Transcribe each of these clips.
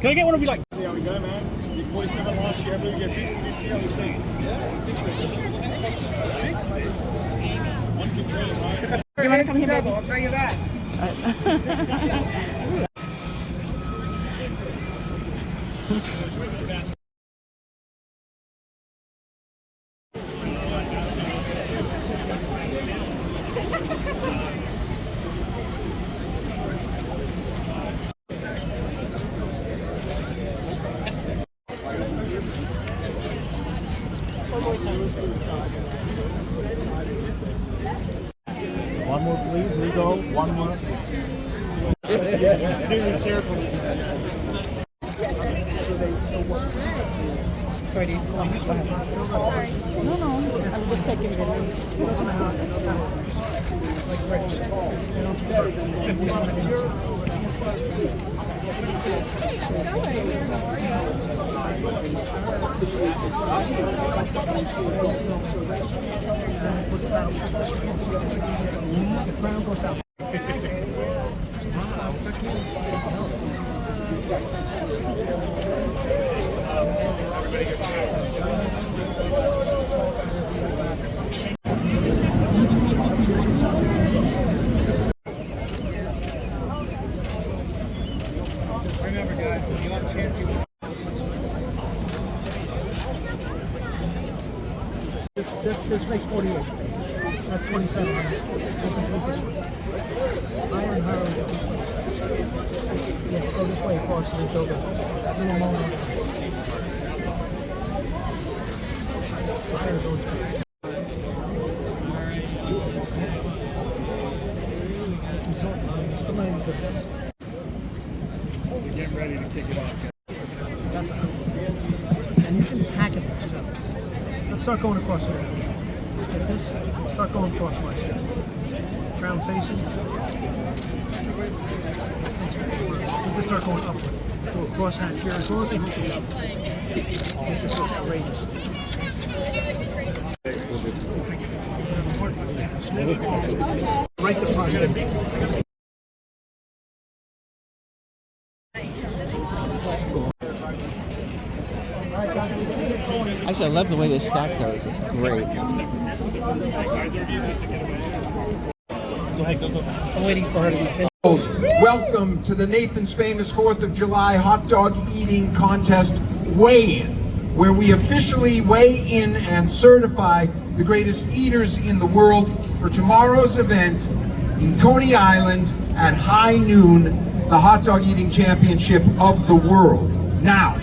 Can I get one of you like? See how we go, man. You 47 last year, you get 50 this year. We say, yeah, I think so. 60. One can train, right? You want to come here, baby? I'll tell you that. One more, please. We go. One more. Be careful. Sorry, go ahead. No, I'm just taking videos. The crown goes out. Remember, guys, if you have a chance, you This makes 48. That's 27. Iron Harrow. Yeah, go this way across and it's over. Little moment. Fire's over. get ready to kick it off. And you can hack it. Let's start going across here. Like this. Start going clockwise. Crown facing. Let's start going upward. Do a cross hatch here. As long as they hook it up. Make this look outrageous. Right to positive. Actually, I love the way this stack goes. It's great. I'm waiting for her to be finished. Welcome to the Nathan's Famous 4th of July hot dog eating contest weigh-in, where we officially weigh in and certify the greatest eaters in the world for tomorrow's event in Coney Island at high noon, the hot dog eating championship of the world. Now,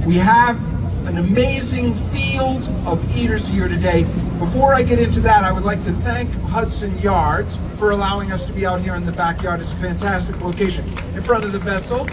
we have an amazing field of eaters here today. Before I get into that, I would like to thank Hudson Yards for allowing us to be out here in the backyard. It's a fantastic location in front of the vessel.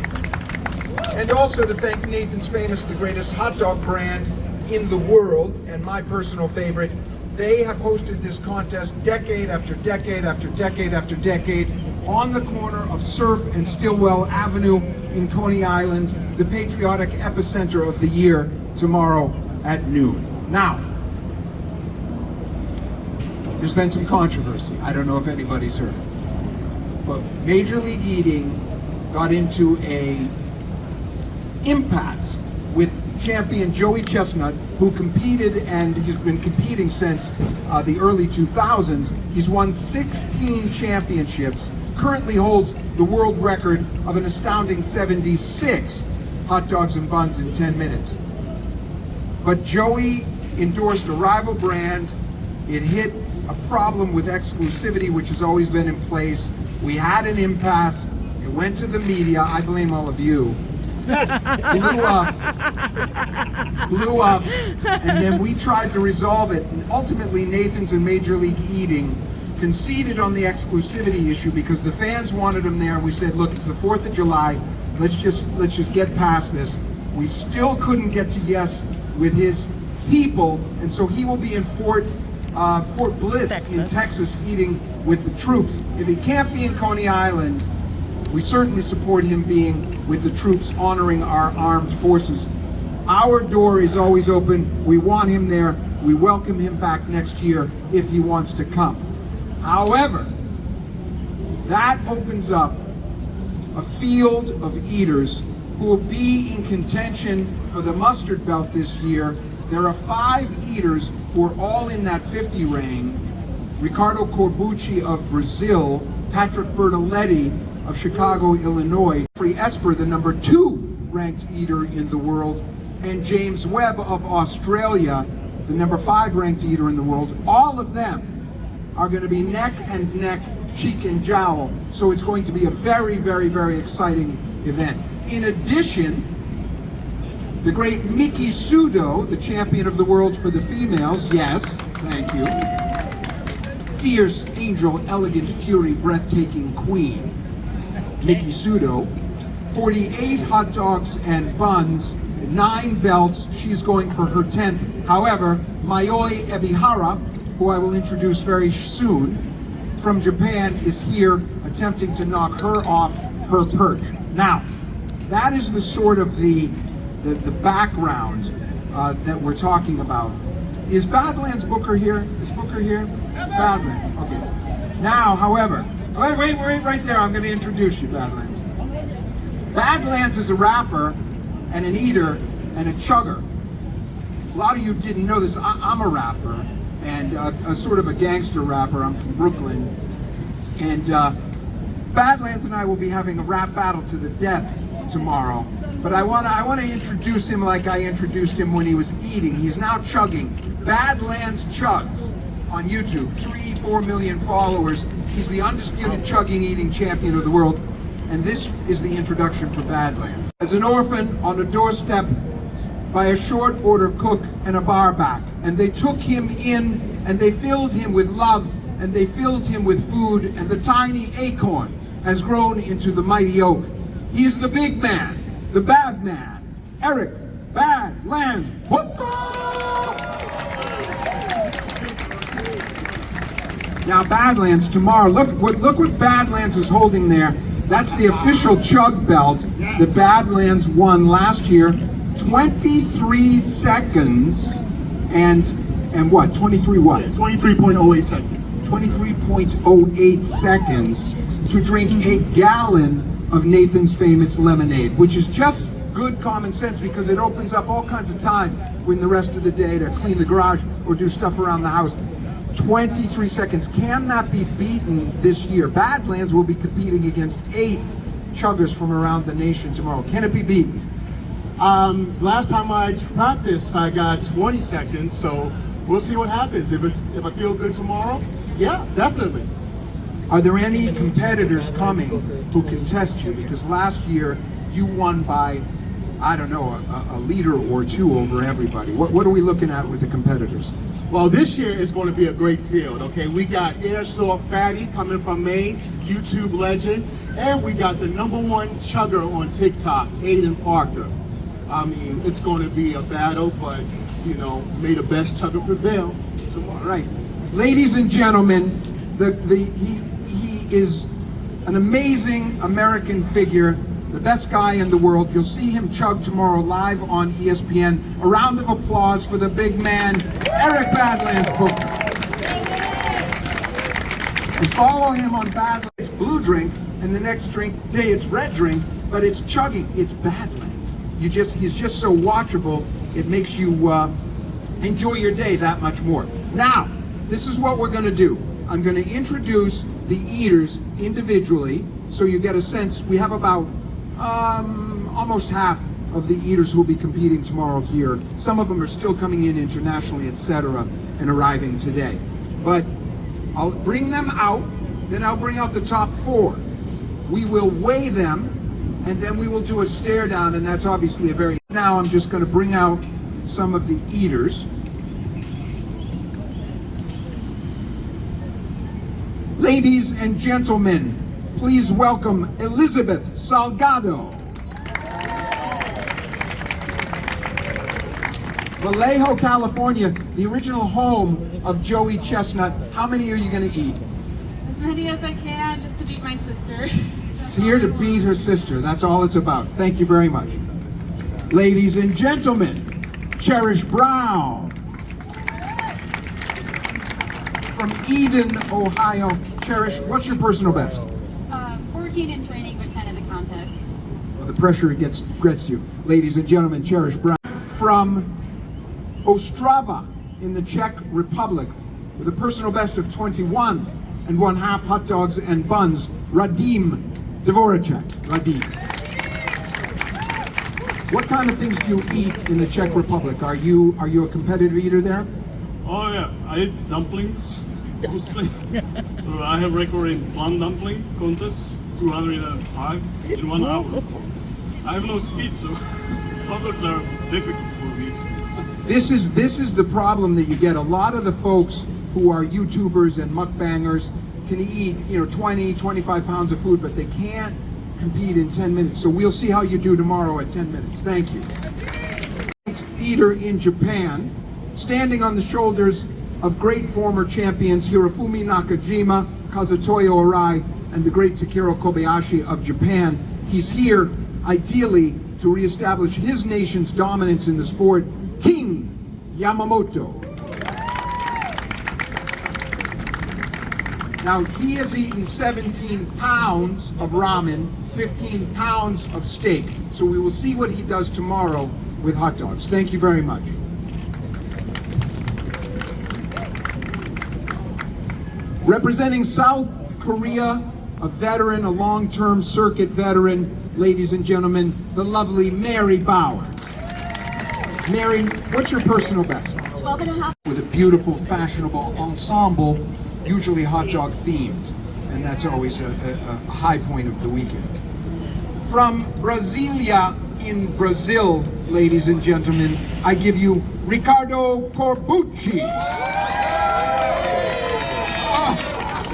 And also to thank Nathan's Famous, the greatest hot dog brand in the world, and my personal favorite. They have hosted this contest decade after decade after decade after decade on the corner of Surf and Stillwell Avenue in Coney Island, the patriotic epicenter of the year, tomorrow at noon. Now, there's been some controversy. I don't know if anybody's heard, but Major League Eating got into a impasse with champion Joey Chestnut, who competed, and he's been competing since the early 2000s. He's won 16 championships, currently holds the world record of an astounding 76 hot dogs and buns in 10 minutes. But Joey endorsed a rival brand. It hit a problem with exclusivity, which has always been in place. We had an impasse. It went to the media. I blame all of you. Blew up, and then we tried to resolve it. And ultimately, Nathan's and Major League Eating conceded on the exclusivity issue because the fans wanted him there. And we said, look, it's the 4th of July. Let's just get past this. We still couldn't get to yes with his people, and so he will be in Fort Bliss, Texas, in Texas, eating with the troops. If he can't be in Coney Island, we certainly support him being with the troops, honoring our armed forces. Our door is always open. We want him there. We welcome him back next year if he wants to come. However, that opens up a field of eaters who will be in contention for the mustard belt this year. There are 5 eaters who are all in that 50 ring. Ricardo Corbucci of Brazil, Patrick Bertoletti of Chicago, Illinois, Free Esper, the number 2 ranked eater in the world, and James Webb of Australia, the number 5 ranked eater in the world. All of them are going to be neck and neck, cheek and jowl. So it's going to be a very, very, very exciting event. In addition, the great Miki Sudo, the champion of the world for the females, yes, thank you. Fierce, angel, elegant, fury, breathtaking queen, Miki Sudo. 48 hot dogs and buns, 9 belts. She's going for her 10th. However, Mayoi Ebihara, who I will introduce very soon, from Japan, is here attempting to knock her off her perch. Now, that is the sort of the background that we're talking about. Is Badlands Booker here? Is Booker here? Badlands, okay. Now, however, wait right there. I'm going to introduce you, Badlands. Badlands is a rapper and an eater and a chugger. A lot of you didn't know this. I'm a rapper and a sort of a gangster rapper. I'm from Brooklyn. And Badlands and I will be having a rap battle to the death tomorrow. But I want to introduce him like I introduced him when he was eating. He's now chugging. Badlands Chugs on YouTube, 3-4 million followers. He's the undisputed chugging eating champion of the world. And this is the introduction for Badlands. As an orphan on a doorstep by a short order cook and a barback. And they took him in and they filled him with love and they filled him with food, and the tiny acorn has grown into the mighty oak. He's the big man, the bad man, Eric Badlands Booker! Now Badlands tomorrow, look what Badlands is holding there. That's the official chug belt that Badlands won last year. 23 seconds and what? 23 what? 23.08 seconds. 23.08 seconds to drink a gallon of Nathan's Famous lemonade, which is just good common sense because it opens up all kinds of time when the rest of the day to clean the garage or do stuff around the house. 23 seconds. Can that be beaten this year? Badlands will be competing against 8 chuggers from around the nation tomorrow. Can it be beaten? Last time I practiced, I got 20 seconds, so we'll see what happens. If I feel good tomorrow, yeah, definitely. Are there any competitors coming who contest you? Because last year you won by, I don't know, a liter or 2 over everybody. What are we looking at with the competitors? Well, this year is going to be a great field, okay? We got Airsoft Fatty coming from Maine, YouTube legend, and we got the #1 chugger on TikTok, Aiden Parker. I mean, it's going to be a battle, but, you know, may the best chugger prevail tomorrow. All right. Ladies and gentlemen, he is an amazing American figure, the best guy in the world. You'll see him chug tomorrow live on ESPN. A round of applause for the big man, Eric Badlands Booker. And follow him on Badlands Blue Drink, and the next day it's Red Drink, but it's chugging. It's Badlands. He's just so watchable. It makes you enjoy your day that much more. Now, this is what we're going to do. I'm going to introduce the eaters individually, so you get a sense. We have about almost half of the eaters who will be competing tomorrow here. Some of them are still coming in internationally, etc., and arriving today. But I'll bring them out, then I'll bring out the top 4. We will weigh them, and then we will do a stare down, and that's obviously a very... Now I'm just going to bring out some of the eaters. Ladies and gentlemen, please welcome Elizabeth Salgado. Vallejo, California, the original home of Joey Chestnut. How many are you going to eat? As many as I can, just to beat my sister. She's here to beat her sister. That's all it's about. Thank you very much. Ladies and gentlemen, Cherish Brown. From Eden, Ohio. Cherish, what's your personal best? 14 in training, but 10 in the contest. Well, the pressure gets to you. Ladies and gentlemen, Cherish Brown. From Ostrava in the Czech Republic, with a personal best of 21 and 1/2 hot dogs and buns, Radim Dvoracek. Radim. What kind of things do you eat in the Czech Republic? Are you a competitive eater there? Oh yeah, I eat dumplings mostly. So I have record in plum dumpling contest, 205 in 1 hour. I have no speed, so hot dogs are difficult for me. This is the problem that you get. A lot of the folks who are YouTubers and mukbangers can eat 20, 25 pounds of food, but they can't compete in 10 minutes. So we'll see how you do tomorrow at 10 minutes. Thank you. Eater in Japan, standing on the shoulders of great former champions Hirofumi Nakajima, Kazutoyo Arai, and the great Takeru Kobayashi of Japan. He's here, ideally, to reestablish his nation's dominance in the sport, King Yamamoto. Now, he has eaten 17 pounds of ramen, 15 pounds of steak. So we will see what he does tomorrow with hot dogs. Thank you very much. Representing South Korea, a veteran, a long-term circuit veteran, ladies and gentlemen, the lovely Mary Bowers. Mary, what's your personal best? 12.5. With a beautiful, fashionable ensemble, usually hot dog themed, and that's always a high point of the weekend. From Brasilia in Brazil, ladies and gentlemen, I give you Ricardo Corbucci.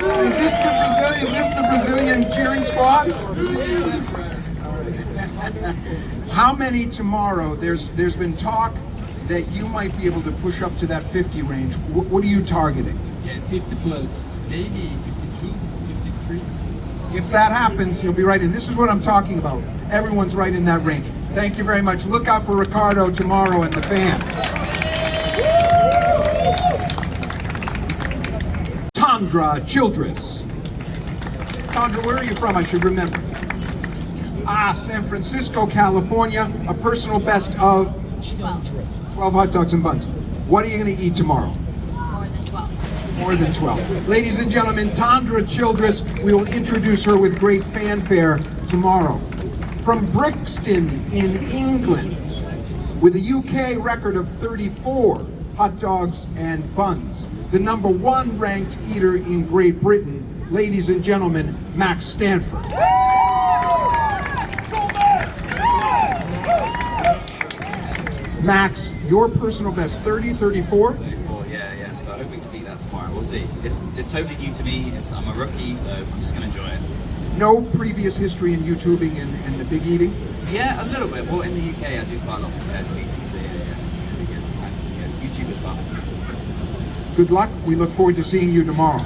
Oh, is this the Brazilian cheering squad? How many tomorrow? There's been talk that you might be able to push up to that 50 range. What are you targeting? Yeah, 50 plus, maybe 52, 53. If that happens, he'll be right in. This is what I'm talking about. Everyone's right in that range. Thank you very much. Look out for Ricardo tomorrow and the fans. Tandra Childress. Tandra, where are you from? I should remember. San Francisco, California. A personal best of 12 hot dogs and buns. What are you going to eat tomorrow? More than 12. More than 12. Ladies and gentlemen, Tandra Childress, we will introduce her with great fanfare tomorrow. From Brixton in England, with a UK record of 34 hot dogs and buns, the #1 ranked eater in Great Britain, ladies and gentlemen, Max Stanford. Max, your personal best, 30, 34? 34, yeah. So hoping to beat that tomorrow. We'll see. It's totally new to me. I'm a rookie, so I'm just going to enjoy it. No previous history in YouTubing and the big eating? Yeah, a little bit. Well, in the UK, I do quite a lot compared to eating, so yeah, it's going to be good. And yeah, YouTube as well. Good luck. We look forward to seeing you tomorrow.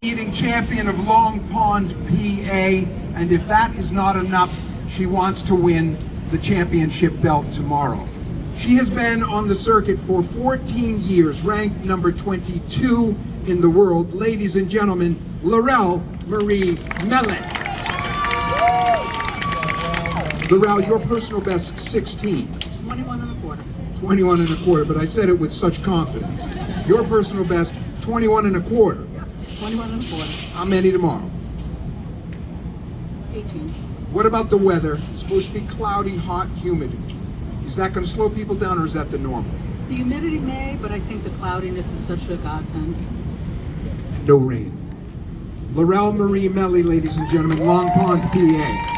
Eating champion of Long Pond, PA, and if that is not enough, she wants to win the championship belt tomorrow. She has been on the circuit for 14 years, ranked number 22 in the world. Ladies and gentlemen, Laurel Marie Mellon. Laurel, your personal best, 16. 21 and a quarter. 21 and a quarter, but I said it with such confidence. Your personal best, 21 and a quarter. 21 and a quarter. How many tomorrow? 18. What about the weather? It's supposed to be cloudy, hot, humid. Is that going to slow people down, or is that the normal? The humidity may, but I think the cloudiness is such a godsend. And no rain. Laurel Marie Melly, ladies and gentlemen, Long Pond, PA.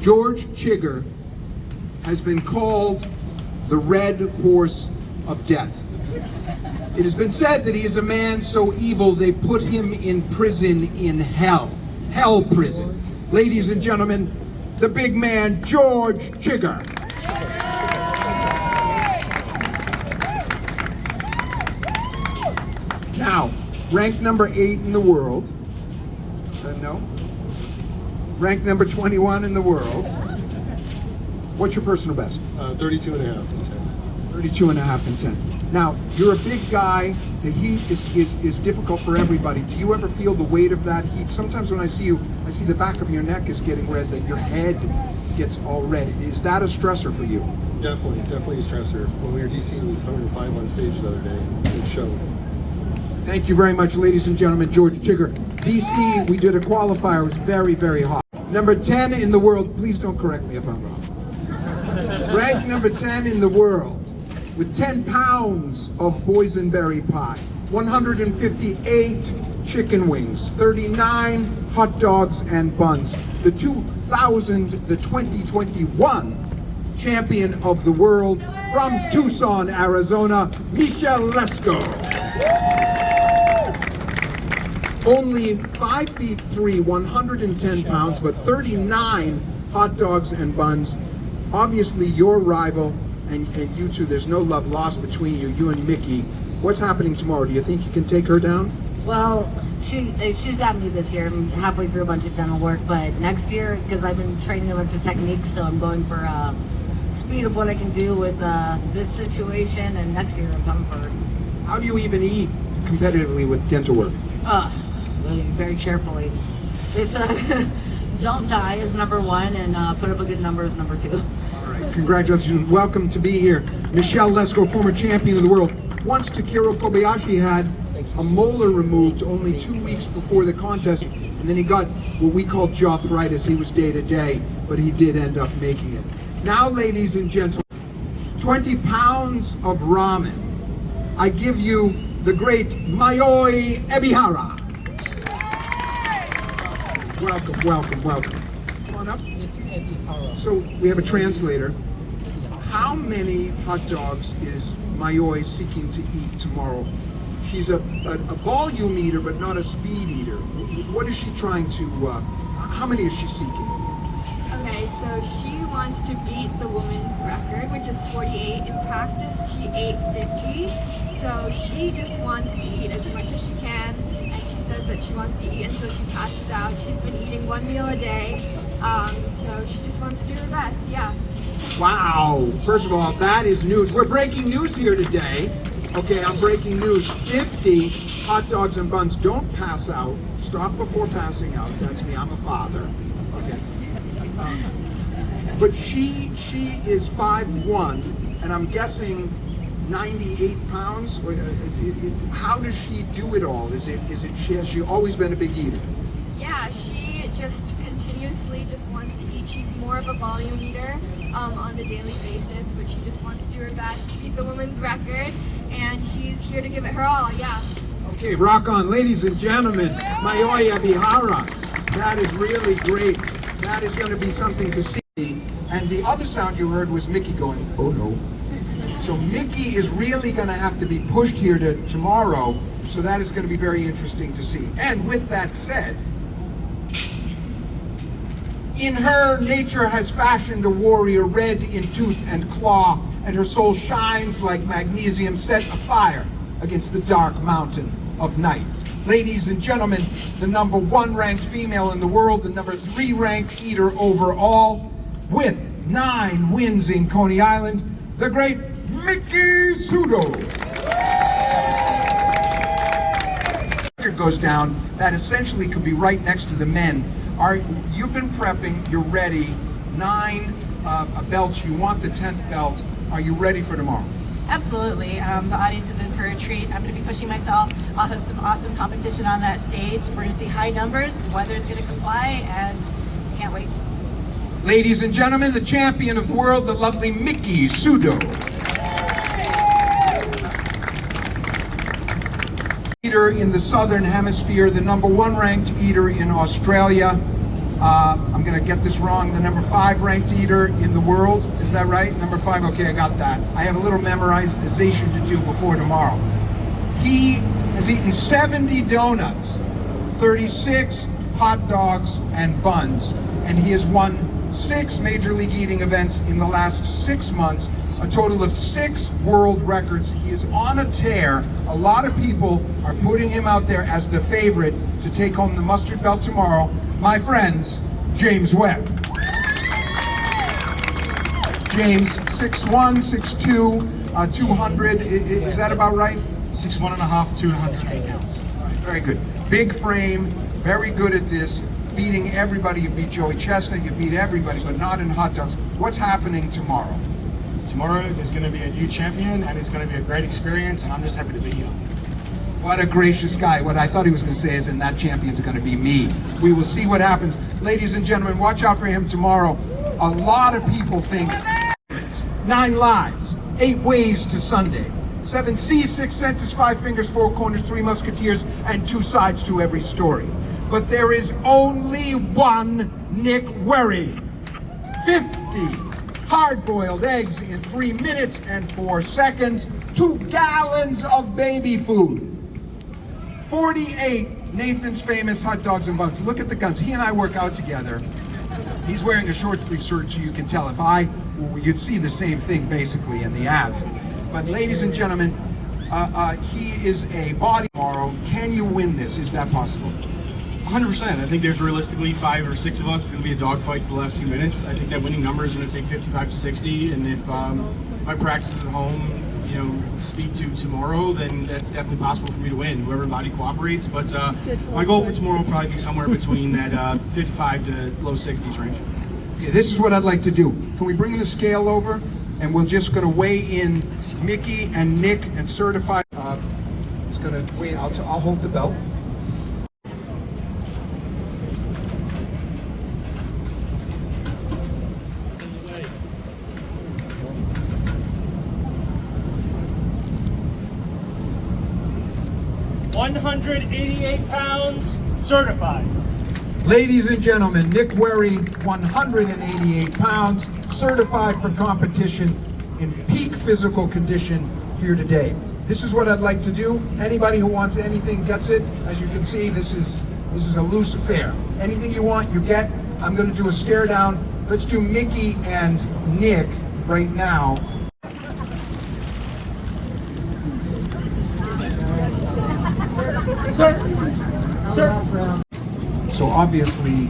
George Chigger has been called the Red Horse of Death. It has been said that he is a man so evil they put him in prison in hell. Hell prison. Ladies and gentlemen, the big man, George Chigger. Now, ranked number 8 in the world. No? Ranked number 21 in the world. What's your personal best? 32 and a half from 10. 32 and a half and 10. Now, you're a big guy. The heat is difficult for everybody. Do you ever feel the weight of that heat? Sometimes when I see you, I see the back of your neck is getting red, that your head gets all red. Is that a stressor for you? Definitely a stressor. When we were DC, it was 105 on stage the other day, and it showed. Thank you very much, ladies and gentlemen. George Chigger. DC, we did a qualifier. It was very, very hot. Number 10 in the world. Please don't correct me if I'm wrong. Ranked number 10 in the world with 10 pounds of boysenberry pie, 158 chicken wings, 39 hot dogs and buns. The 2021 champion of the world from Tucson, Arizona, Michelle Lesko. Only 5'3", 110 pounds, but 39 hot dogs and buns. Obviously, your rival and you two, there's no love lost between you and Mickey. What's happening tomorrow? Do you think you can take her down? Well, she's got me this year. I'm halfway through a bunch of dental work, but next year, because I've been training a bunch of techniques, so I'm going for speed of what I can do with this situation, and next year I'm coming for her. How do you even eat competitively with dental work? Very carefully. It's don't die is number one, and put up a good number is number 2. All right, congratulations. Welcome to be here. Michelle Lesko, former champion of the world. Once Takeru Kobayashi had a molar removed only 2 weeks before the contest, and then he got what we call jawthritis. He was day to day, but he did end up making it. Now, ladies and gentlemen, 20 pounds of ramen. I give you the great Mayoi Ebihara. Welcome, welcome, welcome. Come on up. So we have a translator. How many hot dogs is Mayoi seeking to eat tomorrow? She's a volume eater, but not a speed eater. What is she trying to, how many is she seeking? Okay, so she wants to beat the women's record, which is 48. In practice, she ate 50. So she just wants to eat as much as she can, and she says that she wants to eat until she passes out. She's been eating 1 meal a day, so she just wants to do her best, yeah. Wow, first of all, that is news. We're breaking news here today. Okay, I'm breaking news. 50 hot dogs and buns. Don't pass out. Stop before passing out. That's me, I'm a father. Okay. But she is 5'1", and I'm guessing 98 pounds. How does she do it all? Has she always been a big eater? Yeah, she just continuously just wants to eat. She's more of a volume eater on the daily basis, but she just wants to do her best, beat the women's record, and she's here to give it her all, yeah. Okay, rock on. Ladies and gentlemen, Mayoi Ebihara. That is really great. That is going to be something to see. And the other sound you heard was Mickey going, oh no. So Mickey is really going to have to be pushed here to tomorrow, so that is going to be very interesting to see. And with that said, in her, nature has fashioned a warrior red in tooth and claw, and her soul shines like magnesium set afire against the dark mountain of night. Ladies and gentlemen, the number 1 ranked female in the world, the number 3 ranked eater overall, with 9 wins in Coney Island, the great Miki Sudo. Record goes down, that essentially could be right next to the men. You've been prepping, you're ready, 9 belts, you want the 10th belt. Are you ready for tomorrow? Absolutely. The audience is in for a treat. I'm going to be pushing myself. I'll have some awesome competition on that stage. We're going to see high numbers. Weather's going to comply, and I can't wait. Ladies and gentlemen, the champion of the world, the lovely Miki Sudo. Eater in the Southern Hemisphere, the number 1 ranked eater in Australia. I'm going to get this wrong. The number 5 ranked eater in the world. Is that right? Number 5. Okay, I got that. I have a little memorization to do before tomorrow. He has eaten 70 donuts, 36 hot dogs and buns, and he has won 6 Major League Eating events in the last 6 months, a total of 6 world records. He is on a tear. A lot of people are putting him out there as the favorite to take home the mustard belt tomorrow. My friends, James Webb. James, 6'1", 6'2", 200. Is that about right? 6'1.5", 208 pounds. All right, very good. Big frame, very good at this. Beating everybody. You beat Joey Chestnut, you beat everybody, but not in hot dogs. What's happening tomorrow? Tomorrow there's going to be a new champion, and it's going to be a great experience, and I'm just happy to be here. What a gracious guy. What I thought he was going to say is, and that champion's going to be me. We will see what happens. Ladies and gentlemen, watch out for him tomorrow. A lot of people think 9 lives, 8 ways to Sunday. 7 seas, 6 senses, 5 fingers, 4 corners, 3 musketeers, and 2 sides to every story. But there is only one Nick Werry. 50 hard-boiled eggs in 3 minutes and 4 seconds. 2 gallons of baby food. 48 Nathan's Famous hot dogs and buns. Look at the guns. He and I work out together. He's wearing a short sleeve shirt, so you can tell. You'd see the same thing basically in the abs. But ladies and gentlemen, he is a body tomorrow. Can you win this? Is that possible? 100%. I think there's realistically 5 or 6 of us. It's going to be a dogfight for the last few minutes. I think that winning number is going to take 55 to 60. And if my practices at home, speak to tomorrow, then that's definitely possible for me to win. Whoever body cooperates. But my goal for tomorrow will probably be somewhere between that 55 to low 60s range. Okay, this is what I'd like to do. Can we bring the scale over? And we're just going to weigh in Mickey and Nick and certify. He's going to weigh. I'll hold the belt. £188 certified. Ladies and gentlemen, Nick Werry, 188 pounds, certified for competition in peak physical condition here today. This is what I'd like to do. Anybody who wants anything gets it. As you can see, this is a loose affair. Anything you want, you get. I'm going to do a stare down. Let's do Mickey and Nick right now. Sir. So obviously,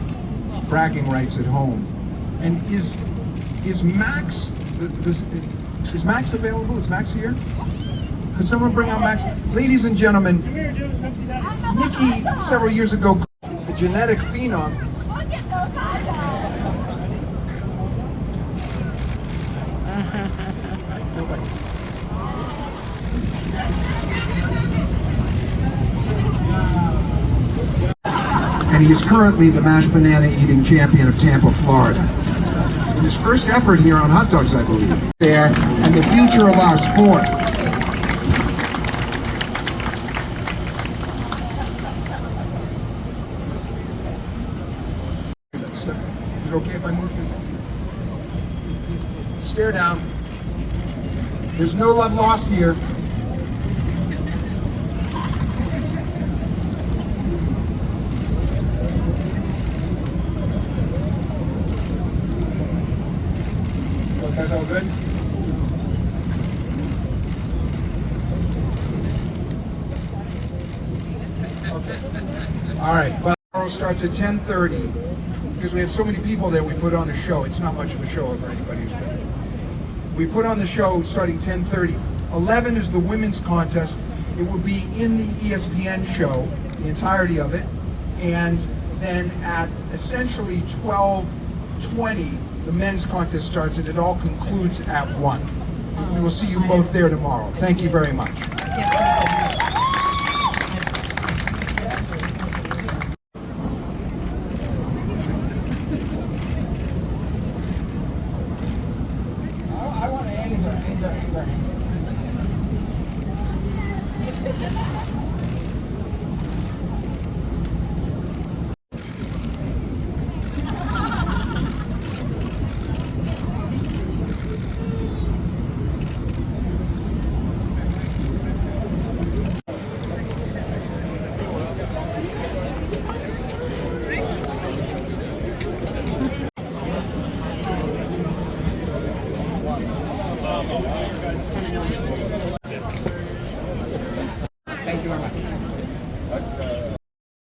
bragging rights at home. And is Max is Max available? Is Max here? Could someone bring out Max? Ladies and gentlemen, Mickey several years ago, the genetic phenom. And he is currently the mashed banana eating champion of Tampa, Florida. In his first effort here on hot dogs, I believe. There, and the future of our sport. Is it okay if I move through this? Stare down. There's no love lost here. That's all good? Okay. All right. Well, tomorrow starts at 10:30. Because we have so many people there, we put on a show. It's not much of a show for anybody who's been there. We put on the show starting 10:30. 11 is the women's contest. It will be in the ESPN show, the entirety of it. And then at essentially 12:20, the men's contest starts, and it all concludes at 1. We will see you both there tomorrow. Thank you very much. I want to anger.